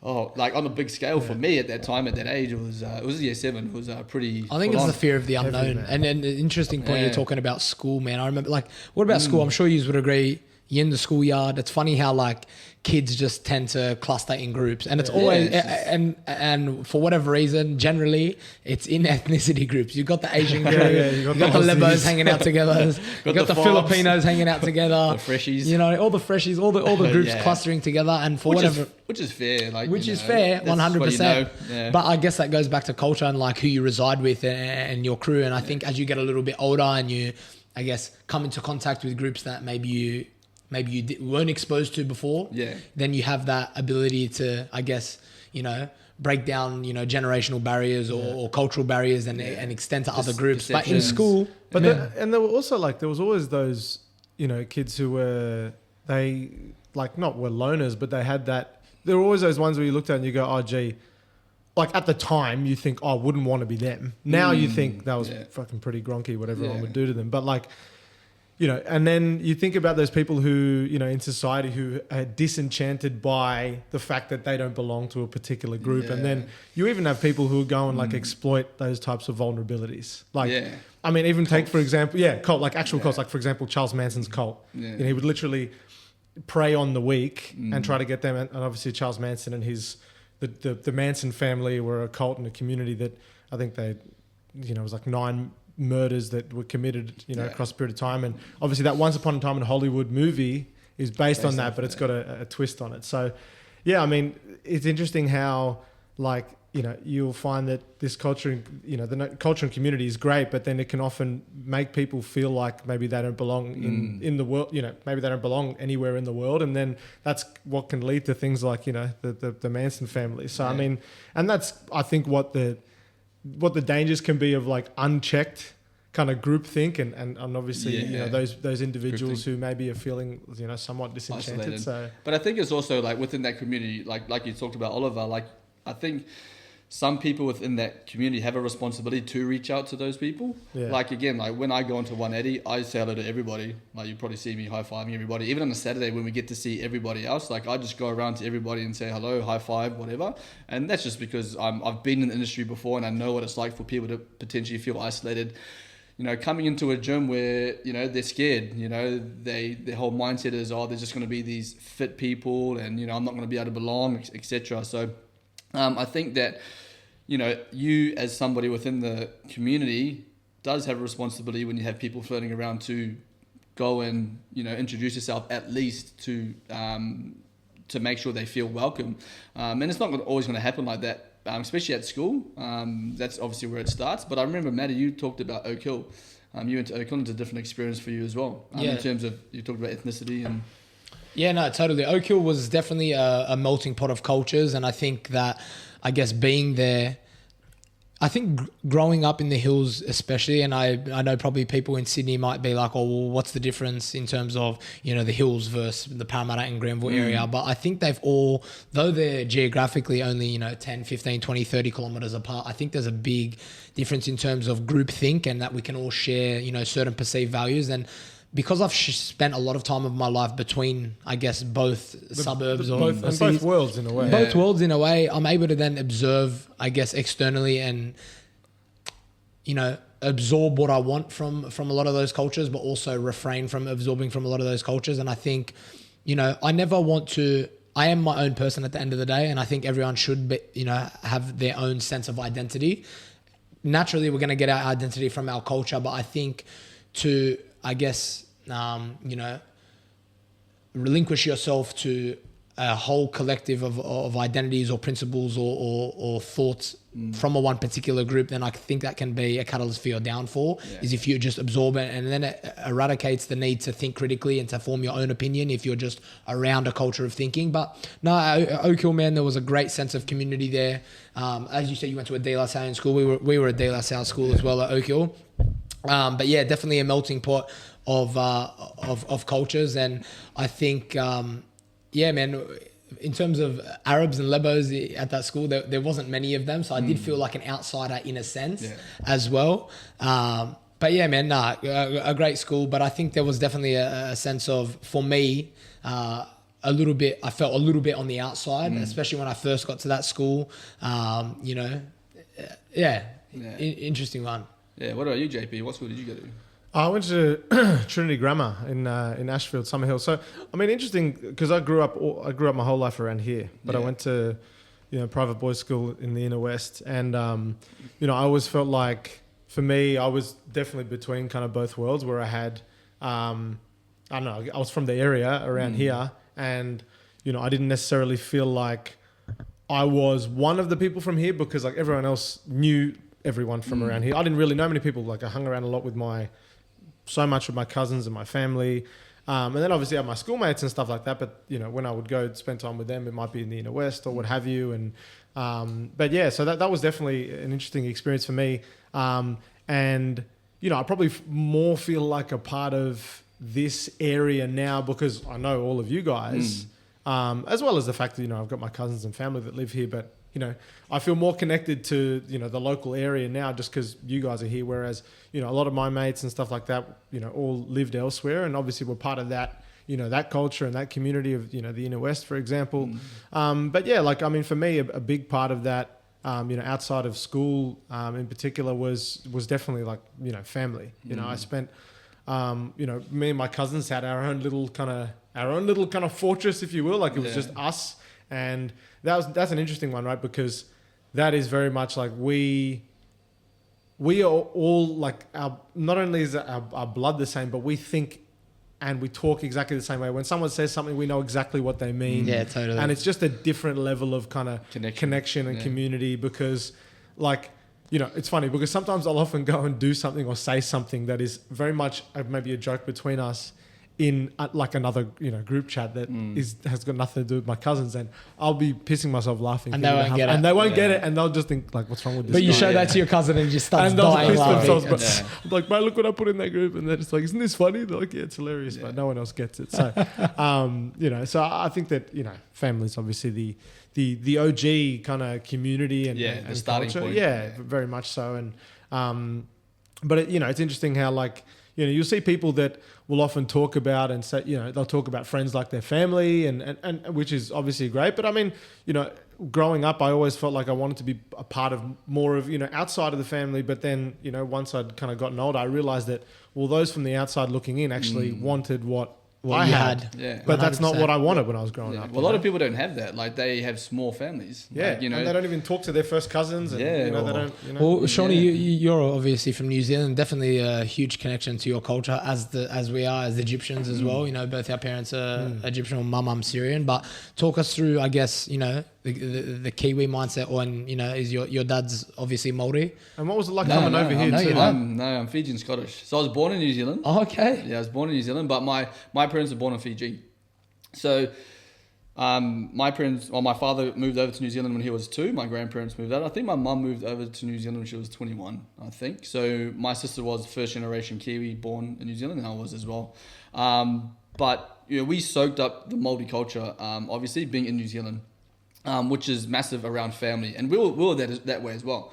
like on a big scale for me at that time, at that age, it was year 7. It was pretty. I think it's the fear of the unknown. And the interesting point you're talking about school, man. I remember, like, what about school? I'm sure you would agree. You're in the schoolyard. It's funny how like kids just tend to cluster in groups, and it's always and for whatever reason, generally it's in ethnicity groups. You've got the Asian group, you got the Lebos hanging out together, you got the Filipinos hanging out together, the freshies, you know, all the freshies, all the groups clustering together, and for which is fair, like which is fair, 100%. But I guess that goes back to culture and like who you reside with and your crew. And I think as you get a little bit older and you, I guess, come into contact with groups that maybe you weren't exposed to before, then you have that ability to, I guess, you know, break down, you know, generational barriers or cultural barriers and extend to other groups. But in school... But there were also like, there was always those, you know, kids who were, they like not were loners, but they had that, there were always those ones where you looked at and you go, oh, gee, like at the time you think, oh, I wouldn't want to be them. Now you think that was fucking pretty gronky, what everyone would do to them. But like, you know, and then you think about those people who, you know, in society who are disenchanted by the fact that they don't belong to a particular group. And then you even have people who go and like exploit those types of vulnerabilities. Like, I mean, even take, for example, cult, like actual cults, like for example, Charles Manson's cult. You know, he would literally prey on the weak and try to get them. And obviously Charles Manson and the Manson family were a cult and a community that I think they, you know, it was like 9 murders that were committed, you know, across a period of time. And obviously that Once Upon a Time in Hollywood movie is based on that, but it's got a twist on it. So, yeah, I mean, it's interesting how, like, you know, you'll find that this culture, you know, the culture and community is great, but then it can often make people feel like maybe they don't belong in the world, you know, maybe they don't belong anywhere in the world. And then that's what can lead to things like, you know, the Manson family. So, I mean, and that's, I think, what the dangers can be of like unchecked kind of groupthink and obviously you know those individuals who maybe are feeling, you know, somewhat disenchanted. Isolated. So, but I think it's also like within that community, like you talked about, Oliver. Like I think some people within that community have a responsibility to reach out to those people. Like again, like when I go into 180, I say hello to everybody. Like you probably see me high-fiving everybody. Even on a Saturday when we get to see everybody else, like I just go around to everybody and say hello, high five, whatever. And that's just because I've been in the industry before and I know what it's like for people to potentially feel isolated. You know, coming into a gym where, you know, they're scared, you know, their whole mindset is, oh, there's just going to be these fit people and, you know, I'm not going to be able to belong, etc. So I think that, you know, you as somebody within the community does have a responsibility when you have people floating around to go and, you know, introduce yourself at least to make sure they feel welcome. And it's not always going to happen like that, especially at school. That's obviously where it starts. But I remember, Matty, you talked about Oak Hill. You went to Oak Hill, and it's a different experience for you as well. In terms of, you talked about ethnicity and... Yeah, no, totally. Oak Hill was definitely a melting pot of cultures. And I think that, I guess, being there, I think growing up in the hills especially, and I know probably people in Sydney might be like, oh, well, what's the difference in terms of, you know, the hills versus the Parramatta and Granville area? But I think they've all, though they're geographically only, you know, 10, 15, 20, 30 kilometres apart, I think there's a big difference in terms of groupthink and that we can all share, you know, certain perceived values. And because I've spent a lot of time of my life between, I guess, both suburbs or both worlds in a way. Both worlds in a way, I'm able to then observe, I guess, externally and, you know, absorb what I want from a lot of those cultures, but also refrain from absorbing from a lot of those cultures. And I think, you know, I am my own person at the end of the day, and I think everyone should be, you know, have their own sense of identity. Naturally, we're going to get our identity from our culture, but I think to, I guess, you know, relinquish yourself to a whole collective of identities or principles or thoughts from a one particular group, then I think that can be a catalyst for your downfall, is if you just absorb it, and then it eradicates the need to think critically and to form your own opinion if you're just around a culture of thinking. But no, Oak Hill, man, there was a great sense of community there. As you said, you went to a De La Salle school. We were a De La Salle school as well at Oak Hill. But yeah, definitely a melting pot of cultures. And I think, yeah, man, in terms of Arabs and Lebos at that school, there wasn't many of them. So I did feel like an outsider in a sense as well. But But yeah, man, a great school. But I think there was definitely a sense of, for me, I felt a little bit on the outside, especially when I first got to that school. Interesting one. Yeah. What about you, JP? What school did you go to? I went to Trinity Grammar in Ashfield, Summerhill. So, I mean, interesting because I grew up my whole life around here, but I went to, private boys' school in the inner west, and I always felt like, for me, I was definitely between kind of both worlds, where I had, I don't know, I was from the area around here, and I didn't necessarily feel like I was one of the people from here because like everyone else knew everyone from around here. I didn't really know many people. Like I hung around a lot with so much with my cousins and my family. And then obviously I had my schoolmates and stuff like that. But, when I would go spend time with them, it might be in the inner west or what have you. And but yeah, so that was definitely an interesting experience for me. And, I probably more feel like a part of this area now because I know all of you guys, as well as the fact that, I've got my cousins and family that live here. But, I feel more connected to, the local area now just because you guys are here. Whereas, a lot of my mates and stuff like that, all lived elsewhere. And obviously we're part of that, that culture and that community of, the inner west, for example. But yeah, for me, a big part of that, outside of school in particular was definitely family. I spent, me and my cousins had our own little kind of fortress, if you will. Like it was just us. And that's an interesting one, right? Because that is very much like we are all like not only is our blood the same, but we think and we talk exactly the same way. When someone says something, we know exactly what they mean. Yeah, totally. And it's just a different level of kind of connection and community because it's funny because sometimes I'll often go and do something or say something that is very much maybe a joke between us in another group chat that has got nothing to do with my cousins, and I'll be pissing myself laughing and they won't get it, and they won't get it, and they'll just think like, what's wrong with this but guy? you show that to your cousin and just starts dying laughing. I'm like, mate, look what I put in that group, and they're just like, isn't this funny? They're like, yeah, it's hilarious, but no one else gets it. So so I think that family's obviously the OG kind of community and the starting culture. point. Very much so. And but it's interesting how you'll see people that will often talk about and say, they'll talk about friends like their family and which is obviously great. But I mean, growing up, I always felt like I wanted to be a part of more of, outside of the family. But then, once I'd kind of gotten older, I realized that, well, those from the outside looking in actually wanted what I had. Yeah. But that's not what I wanted when I was growing up. Well, a lot of people don't have that. Like they have small families. Yeah. And they don't even talk to their first cousins. And, they don't. Well, Shawnee, you're obviously from New Zealand. Definitely a huge connection to your culture, as we are as Egyptians as well. Both our parents are Egyptian, or mum, I'm Syrian. But talk us through, I guess, the Kiwi mindset, is your dad's obviously Māori? And what was it like coming over here too? I'm Fijian Scottish. So I was born in New Zealand. Oh, okay. Yeah, I was born in New Zealand, but my parents were born in Fiji. So my father moved over to New Zealand when he was 2. My grandparents moved out. I think my mum moved over to New Zealand when she was 21, I think. So my sister was first generation Kiwi born in New Zealand, and I was as well. But we soaked up the Māori culture, obviously being in New Zealand. Which is massive around family, and we were that way as well.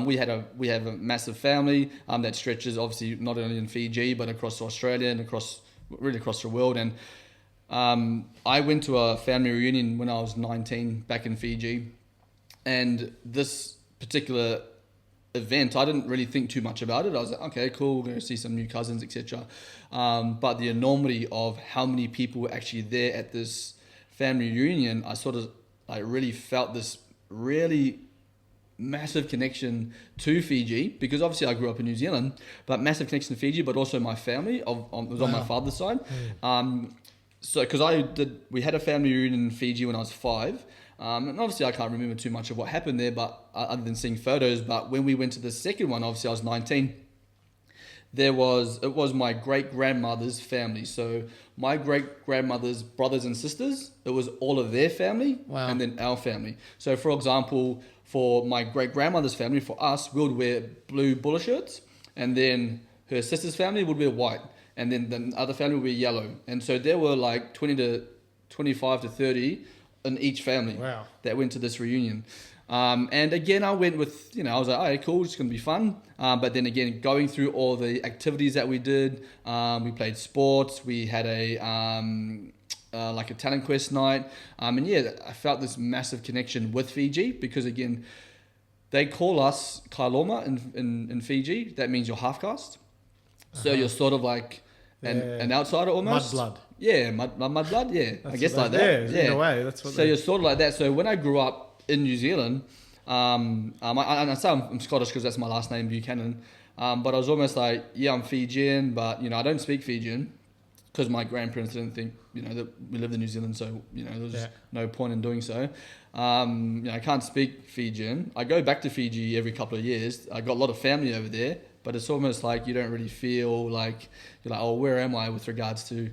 We have a massive family that stretches obviously not only in Fiji but across Australia and across the world. And I went to a family reunion when I was 19 back in Fiji, and this particular event I didn't really think too much about it. I was like, okay, cool, we're going to see some new cousins, etc. But the enormity of how many people were actually there at this family reunion, I really felt this really massive connection to Fiji, because obviously I grew up in New Zealand, but massive connection to Fiji, but also my family was on my father's side. So because we had a family reunion in Fiji when I was 5, and obviously I can't remember too much of what happened there, but other than seeing photos. But when we went to the second one, obviously I was 19. It was my great grandmother's family. So my great grandmother's brothers and sisters, it was all of their family, and then our family. So for example, for my great grandmother's family, for us, we would wear blue bolo shirts, and then her sister's family would wear white, and then the other family would wear yellow. And so there were like 25 to 30 in each family that went to this reunion. And again, I went with, I was like, all right, cool, it's going to be fun. But then again, going through all the activities that we did, we played sports, we had like a talent quest night. And yeah, I felt this massive connection with Fiji because again, they call us Kailoma in Fiji. That means you're half caste. So you're sort of like an outsider almost. Mud blood. Yeah, mud blood. Yeah, That's I guess like that. Yeah, in a way, that's what. So you're sort of like that. So when I grew up in New Zealand, I say I'm Scottish because that's my last name, Buchanan. But I was almost like, yeah, I'm Fijian, but I don't speak Fijian because my grandparents didn't think that we lived in New Zealand, so there was no point in doing so. I can't speak Fijian. I go back to Fiji every couple of years. I got a lot of family over there. But it's almost like you don't really feel like you're like, oh, where am I with regards to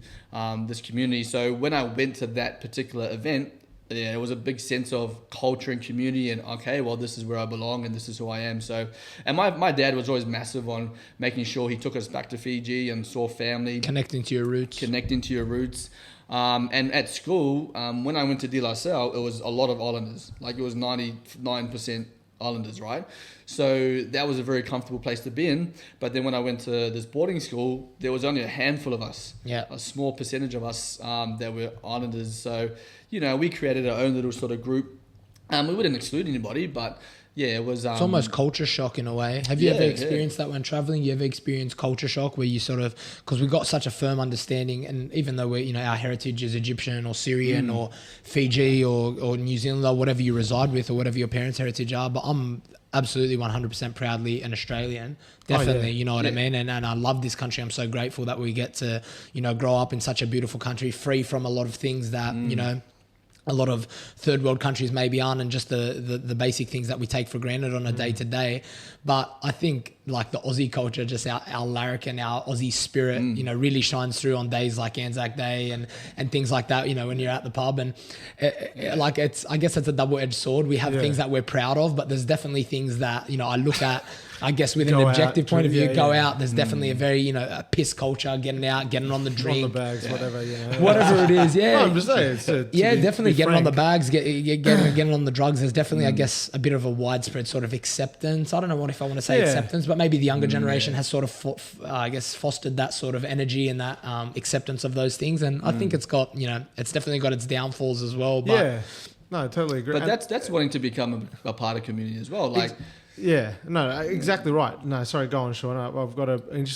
this community? So when I went to that particular event, it was a big sense of culture and community and, okay, well, this is where I belong and this is who I am. So, and my dad was always massive on making sure he took us back to Fiji and saw family. Connecting to your roots. And at school, when I went to De La Salle, it was a lot of islanders. Like it was 99% islanders, right? So that was a very comfortable place to be in. But then when I went to this boarding school, there was only a handful of us, a small percentage of us that were islanders. So, we created our own little sort of group. We wouldn't exclude anybody, but yeah, it was... it's almost culture shock in a way. Have you ever experienced that when traveling? You ever experienced culture shock where you sort of... Because we got such a firm understanding, and even though we're, our heritage is Egyptian or Syrian or Fiji or New Zealand or whatever you reside with or whatever your parents' heritage are, but I'm absolutely 100% proudly an Australian. Definitely, you know what I mean? And I love this country. I'm so grateful that we get to, grow up in such a beautiful country, free from a lot of things that, a lot of third world countries maybe aren't, and just the basic things that we take for granted on a day to day. But I think like the Aussie culture, just our larrikin, our Aussie spirit, really shines through on days like Anzac Day and things like that, when you're at the pub. And I guess it's a double-edged sword. We have things that we're proud of, but there's definitely things that, I look at, I guess with an objective point of view, out, there's definitely a very, a piss culture, getting out, getting on the drink. On the bags, whatever, Whatever it is, No, I'm just saying. Definitely getting on the bags, getting on the drugs. There's definitely, I guess, a bit of a widespread sort of acceptance. I don't know if I want to say acceptance, but maybe the younger generation has sort of, fostered that sort of energy and that acceptance of those things. And I think it's got, it's definitely got its downfalls as well. But no, I totally agree. But that's wanting to become a part of community as well. Like, exactly right. No, sorry, go on, Sean. I've got an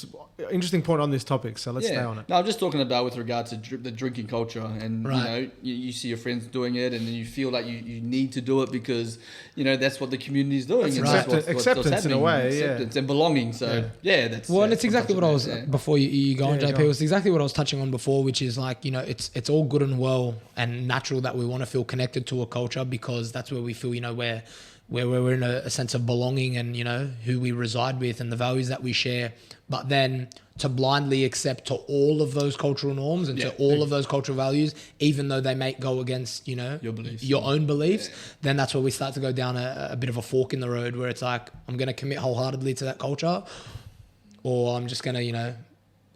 interesting point on this topic, so let's stay on it. No, I'm just talking about with regards to the drinking culture, and you see your friends doing it, and then you feel like you need to do it because that's what the community is doing. That's acceptance in a way, acceptance and belonging. So that's well, and it's exactly what I was before you go on, JP. It was exactly what I was touching on before, which is like it's all good and well and natural that we want to feel connected to a culture because that's where we feel where we're in a sense of belonging and, who we reside with and the values that we share. But then to blindly accept to all of those cultural norms and to all of those cultural values, even though they may go against, your beliefs, your own beliefs, then that's where we start to go down a bit of a fork in the road where it's like, I'm going to commit wholeheartedly to that culture or I'm just going to,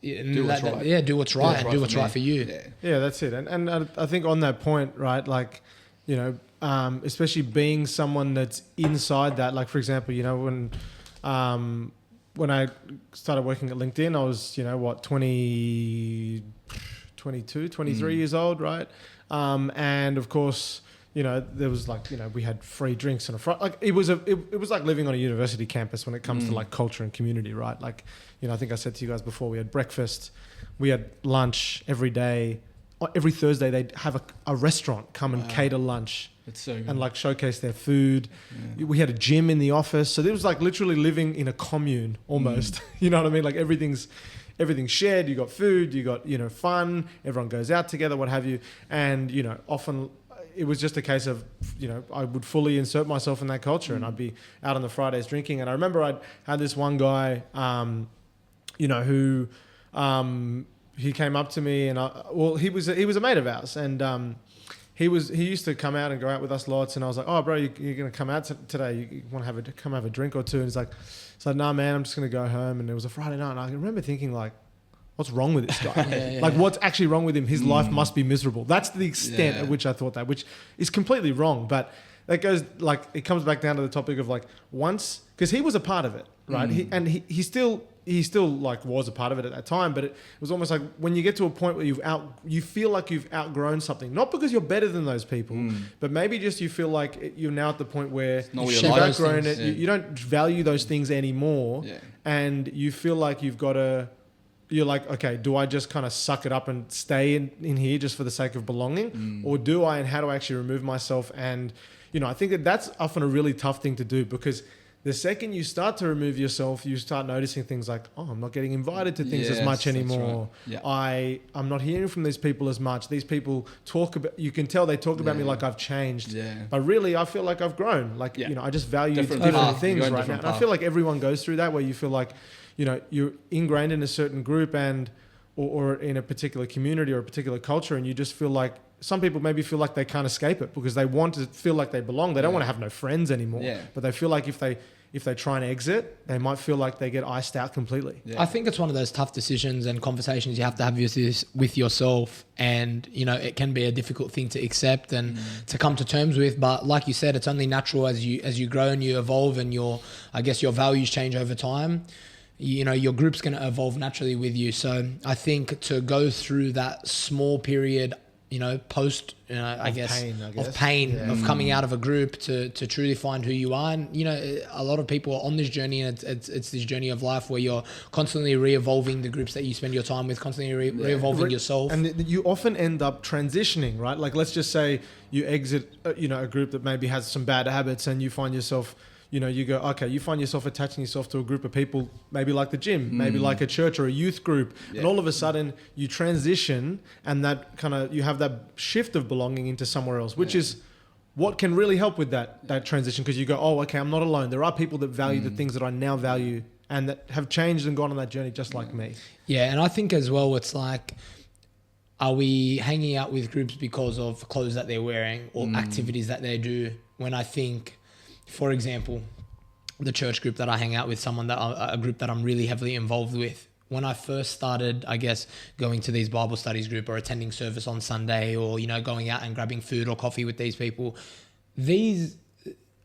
do what's right. Do what's right and do what's right for you. Yeah, that's it. And I think on that point, right, like, especially being someone that's inside that, like for example, when I started working at LinkedIn, I was 23 years old, right? And of course, there was like we had free drinks on a Friday. Like it was like living on a university campus when it comes to like culture and community, right? Like I think I said to you guys before, we had breakfast, we had lunch every day. Every Thursday they'd have a restaurant come and cater lunch. It's so good. And like showcase their food. Yeah. We had a gym in the office. So it was like literally living in a commune almost. You know what I mean? Like everything's shared. You got food, you got, fun. Everyone goes out together, what have you. And, often it was just a case of, I would fully insert myself in that culture and I'd be out on the Fridays drinking. And I remember I'd had this one guy, who, he came up to me and he was a mate of ours and, he used to come out and go out with us lots, and I was like, "Oh, bro, you're gonna come out today? You want to come have a drink or two?" And he's like, "Nah, man, I'm just gonna go home." And it was a Friday night, and I remember thinking like, "What's wrong with this guy? What's actually wrong with him? His life must be miserable." That's the extent at which I thought that, which is completely wrong. But that goes like, it comes back down to the topic of like once, because he was a part of it, right? He still like was a part of it at that time, but it was almost like when you get to a point where you feel like you've outgrown something, not because you're better than those people, but maybe just you feel like you're now at the point where you've outgrown it. You don't value those things anymore, and you feel like you're like, okay, do I just kind of suck it up and stay in here just for the sake of belonging, or do I, and how do I actually remove myself? And I think that's often a really tough thing to do, because the second you start to remove yourself, you start noticing things like, oh, I'm not getting invited to things as much anymore. Right. Yeah. I'm not hearing from these people as much. These people talk about, you can tell they talk about me like I've changed. Yeah. But really, I feel like I've grown. Like, I just value different things right now. And I feel like everyone goes through that, where you feel like, you're ingrained in a certain group or in a particular community or a particular culture, and you just feel like, some people maybe feel like they can't escape it because they want to feel like they belong. They don't want to have no friends anymore. Yeah. But they feel like if they try and exit, they might feel like they get iced out completely. Yeah. I think it's one of those tough decisions and conversations you have to have with yourself. And, it can be a difficult thing to accept and to come to terms with. But like you said, it's only natural as you grow and you evolve and your values change over time. Your group's going to evolve naturally with you. So I think to go through that small period, post, of pain of coming out of a group to truly find who you are. And, a lot of people are on this journey, and it's this journey of life where you're constantly re-evolving the groups that you spend your time with, constantly re-evolving yourself. And you often end up transitioning, right? Like, let's just say you exit, a group that maybe has some bad habits, and you find yourself, you find yourself attaching yourself to a group of people, maybe like the gym, maybe like a church or a youth group. Yeah. And all of a sudden you transition, and that kind of, you have that shift of belonging into somewhere else, which is what can really help with that transition. Because you go, oh, okay, I'm not alone. There are people that value the things that I now value and that have changed and gone on that journey just like me. Yeah. And I think as well, it's like, are we hanging out with groups because of clothes that they're wearing or activities that they do? When I think, for example, the church group that I hang out with, a group that I'm really heavily involved with. When I first started, going to these Bible studies group or attending service on Sunday, or, going out and grabbing food or coffee with these people,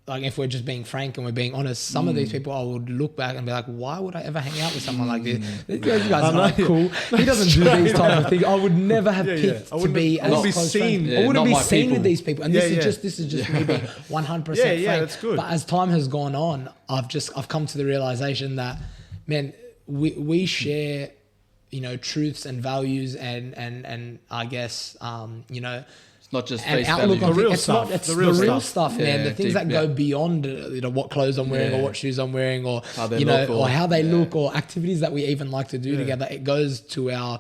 if we're just being frank and we're being honest, some of these people I would look back and be like, why would I ever hang out with someone like this? This guy's not cool. He doesn't do these type of things. I would never have picked to be as close friends. I wouldn't be seen with these people. And this is just me being 100% frank. Yeah, that's good. But as time has gone on, I've come to the realization that, man, we share, truths and values and I guess, it's not just face value. The real stuff. It's the real stuff, man. The things that go beyond, what clothes I'm wearing or what shoes I'm wearing or, how they look, or how they look, or activities that we even like to do together. It goes to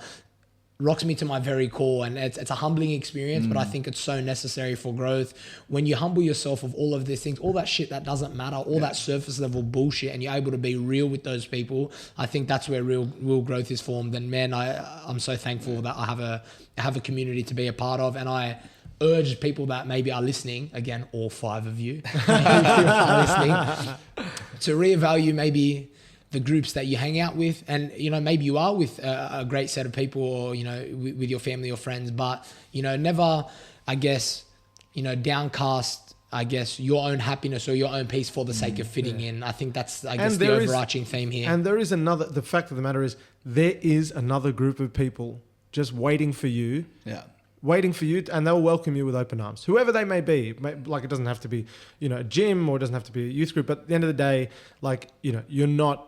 rocks me to my very core, and it's a humbling experience, but I think it's so necessary for growth. When you humble yourself of all of these things, all that shit that doesn't matter, all that surface level bullshit, and you're able to be real with those people, I think that's where real growth is formed. And man, I'm so thankful that I have a community to be a part of, and I urge people that maybe are listening, again, all 5 of you who are listening, to reevaluate maybe the groups that you hang out with. And, maybe you are with a great set of people, or, with your family or friends, but, never, downcast, your own happiness or your own peace for the sake of fitting in. I think that's, the overarching theme here. And there is the fact of the matter is, there is another group of people just waiting for you. Yeah. Waiting for you, and they'll welcome you with open arms, whoever they may be. Like, it doesn't have to be, a gym, or it doesn't have to be a youth group, but at the end of the day, you're not,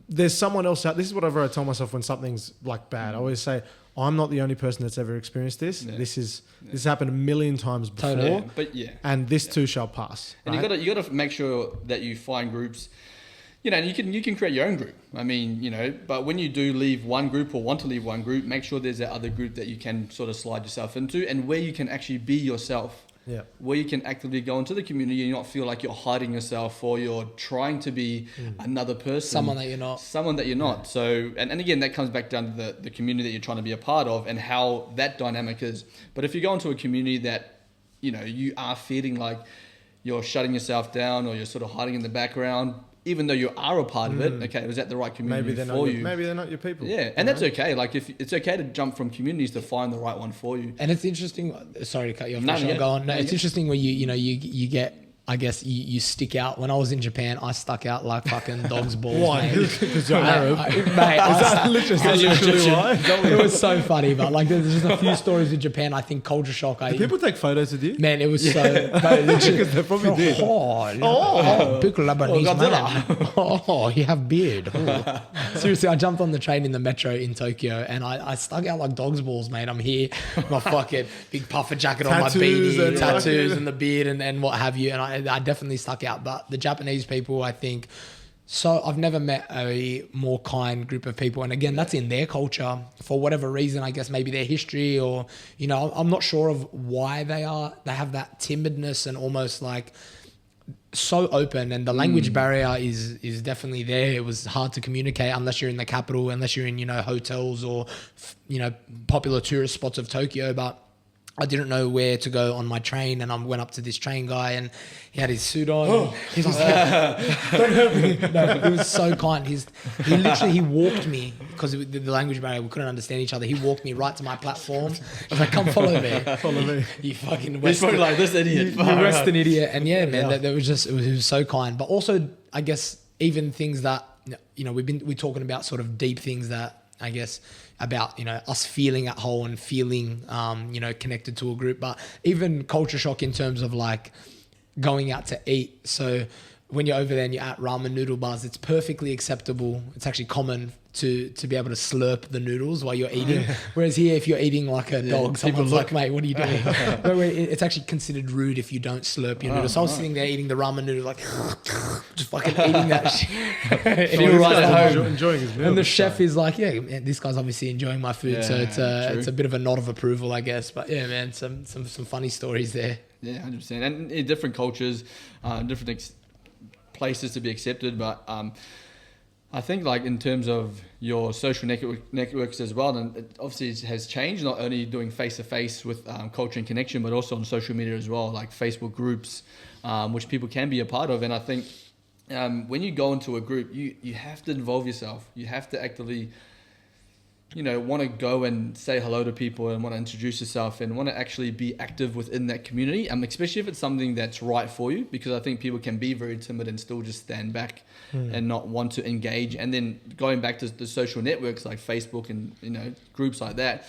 there's someone else out. This is what I tell myself when something's like bad. I always say, I'm not the only person that's ever experienced this. Yeah. This happened a million times before, totally. And this too shall pass. And right? you got to make sure that you find groups. And you can create your own group. I mean, but when you do leave one group or want to leave one group, make sure there's that other group that you can sort of slide yourself into, and where you can actually be yourself. Yeah. Where you can actively go into the community and not feel like you're hiding yourself, or you're trying to be another person. Someone that you're not. Yeah. So, and again, that comes back down to the community that you're trying to be a part of and how that dynamic is. But if you go into a community that, you are feeling like you're shutting yourself down, or you're sort of hiding in the background, even though you are a part of it, okay, was that the right community for you? Maybe they're not your people. Yeah, and that's okay. Like, if it's okay to jump from communities to find the right one for you. And it's interesting. Sorry to cut you off. No, I'll go on. No, No, it's interesting when you get. I guess you stick out. When I was in Japan, I stuck out like fucking dog's balls. Why? Because you're Arab. Literally why? It was so funny, but like there's just a few stories in Japan. I think culture shock. Do people take photos with you? Man, it was so. Literally, Because they probably did. Big Lebanese man. Oh, you have beard. Oh. Seriously, I jumped on the train in the metro in Tokyo, and I stuck out like dog's balls, mate. I'm here, my fucking big puffer jacket on, my beanie, tattoos, and the beard, and what have you. And I definitely stuck out. But the Japanese people, I think. So I've never met a more kind group of people. And again, that's in their culture for whatever reason, I guess maybe their history or, I'm not sure of why they have that timidness and almost like so open, and the language barrier is definitely there. It was hard to communicate unless you're in the capital, unless you're in, hotels or, popular tourist spots of Tokyo. But I didn't know where to go on my train, and I went up to this train guy, and he had his suit on. He was like, "Don't hurt me." No, he was so kind. He walked me because the language barrier, we couldn't understand each other. He walked me right to my platform. He's like, "Come follow me." Follow me. You fucking He's probably like, this idiot. You Western idiot. And yeah, man, that was just it was so kind. But also, I guess even things that we're talking about sort of deep things that I guess about us feeling at home and feeling connected to a group, but even culture shock in terms of like going out to eat. So when you're over there and you're at ramen noodle bars, it's perfectly acceptable. It's actually common to be able to slurp the noodles while you're eating. Whereas here, if you're eating like a dog, someone's like, mate, what are you doing? It's actually considered rude if you don't slurp your noodles. So I was sitting there eating the ramen noodles, like, just fucking eating that shit. And he was right at home. Enjoying his meal. And the chef is like, yeah, man, this guy's obviously enjoying my food. So it's a bit of a nod of approval, I guess. But yeah, man, some funny stories there. Yeah, 100%. And in different cultures, different places to be accepted. But I think like in terms of your social networks as well, and it obviously has changed, not only doing face-to-face with culture and connection, but also on social media as well, like Facebook groups, which people can be a part of. And I think when you go into a group, you have to involve yourself. You have to actively, want to go and say hello to people and want to introduce yourself and want to actually be active within that community, especially if it's something that's right for you, because I think people can be very timid and still just stand back and not want to engage. And then going back to the social networks like Facebook and groups like that,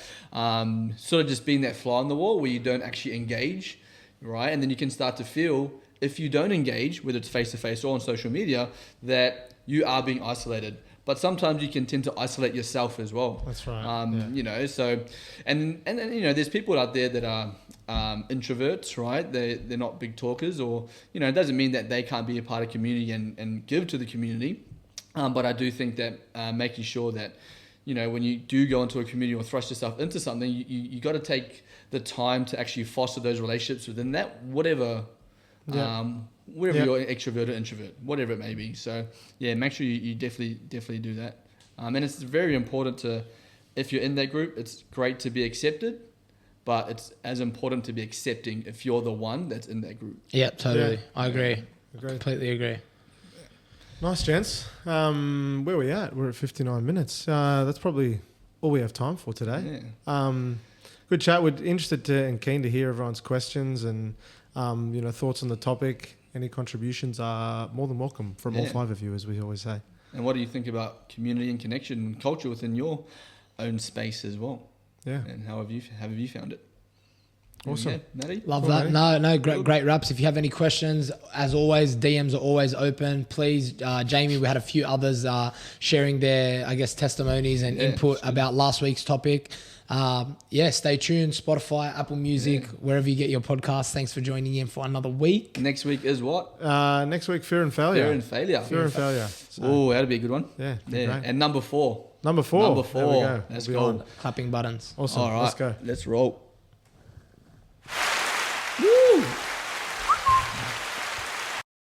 sort of just being that fly on the wall where you don't actually engage, right? And then you can start to feel, if you don't engage, whether it's face-to-face or on social media, that you are being isolated. But sometimes you can tend to isolate yourself as well. That's right. So, and there's people out there that are introverts, right? They're not big talkers, or, it doesn't mean that they can't be a part of community and give to the community. But I do think that making sure that, when you do go into a community or thrust yourself into something, you got to take the time to actually foster those relationships within that, whatever you're extrovert or introvert, whatever it may be. So yeah, make sure you definitely do that. And it's very important if you're in that group, it's great to be accepted, but it's as important to be accepting if you're the one that's in that group. Yeah, totally. Yeah. I agree. Completely agree. Nice, gents. Where are we at? We're at 59 minutes. That's probably all we have time for today. Yeah. Good chat. We're interested and keen to hear everyone's questions and thoughts on the topic. Any contributions are more than welcome from all five of you, as we always say. And what do you think about community and connection and culture within your own space as well? Yeah. And how have you found it? Awesome. Yeah, Matty? Love that. No, great raps. If you have any questions, as always, DMs are always open. Please, Jamie, we had a few others sharing their, I guess, testimonies and input about last week's topic. Stay tuned. Spotify, Apple Music, wherever you get your podcasts. Thanks for joining in for another week. Next week is what? Next week, Fear and Failure. Fear and failure. So, oh, that'll be a good one. Yeah. Great. And number 4. There we go. Let's go. Clapping buttons. Awesome. All right. Let's go. Let's roll.